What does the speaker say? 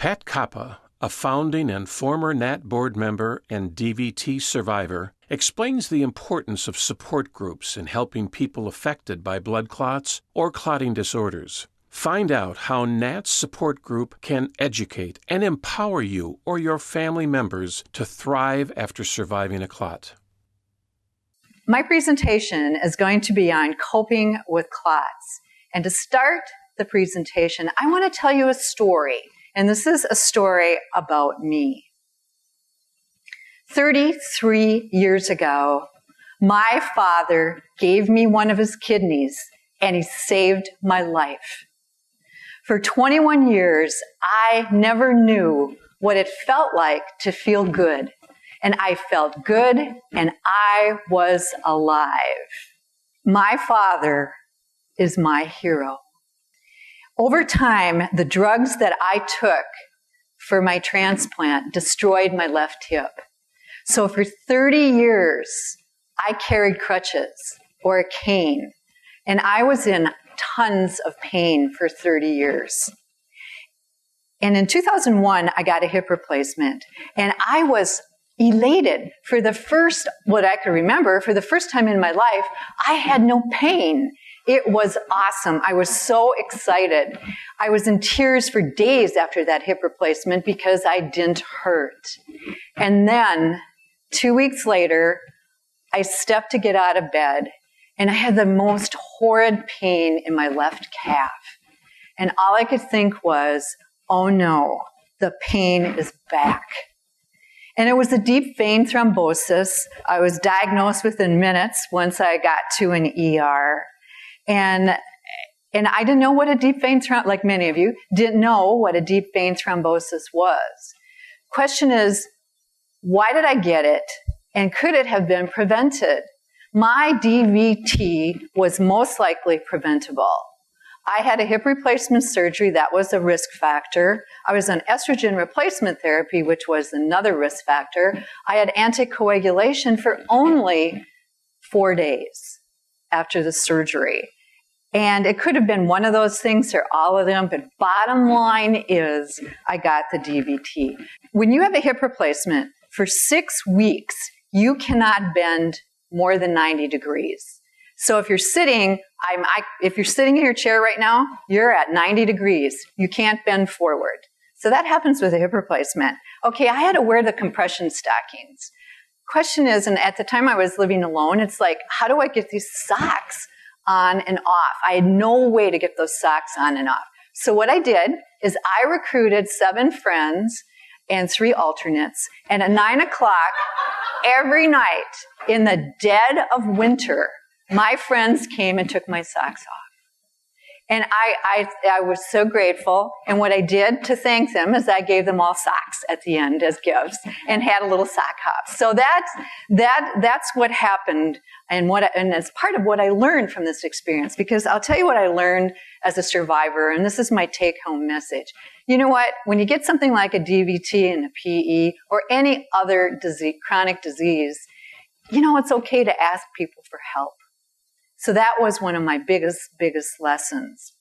Pat Koppa, a founding and former NATT board member and DVT survivor, explains the importance of support groups in helping people affected by blood clots or clotting disorders. Find out how NATT's support group can educate and empower you or your family members to thrive after surviving a clot. My presentation is going to be on coping with clots. And to start the presentation, I want to tell you a story. And this is a story about me. 33 years ago, my father gave me one of his kidneys, and he saved my life. For 21 years, I never knew what it felt like to feel good. And I felt good, and I was alive. My father is my hero. Over time, the drugs that I took for my transplant destroyed my left hip. So for 30 years, I carried crutches or a cane, and I was in tons of pain for 30 years. And in 2001, I got a hip replacement, and I was elated. For the first, what I could remember, for the first time in my life, I had no pain. It was awesome. I was so excited. I was in tears for days after that hip replacement because I didn't hurt. And then 2 weeks later, I stepped to get out of bed, and I had the most horrid pain in my left calf. And all I could think was, oh no, the pain is back. And it was a deep vein thrombosis. I was diagnosed within minutes once I got to an ER. And I didn't know what a deep vein like many of you, didn't know what a deep vein thrombosis was. Question is, why did I get it? And could it have been prevented? My DVT was most likely preventable. I had a hip replacement surgery. That was a risk factor. I was on estrogen replacement therapy, which was another risk factor. I had anticoagulation for only 4 days after the surgery. And it could have been one of those things or all of them, but bottom line is I got the DVT. When you have a hip replacement, for 6 weeks, you cannot bend more than 90 degrees. So if you're sitting, if you're sitting in your chair right now, you're at 90 degrees. You can't bend forward. So that happens with a hip replacement. Okay, I had to wear the compression stockings. Question is, and at the time I was living alone, it's like, how do I get these socks on and off? I had no way to get those socks on and off. So what I did is I recruited 7 friends and 3 alternates, and at 9 o'clock every night in the dead of winter, my friends came and took my socks off. And I was so grateful. And what I did to thank them is I gave them all socks at the end as gifts and had a little sock hop. So that's what happened, and it's part of what I learned from this experience. Because I'll tell you what I learned as a survivor, and this is my take-home message. You know what? When you get something like a DVT and a PE or any other disease, chronic disease, you know, it's okay to ask people for help. So that was one of my biggest lessons.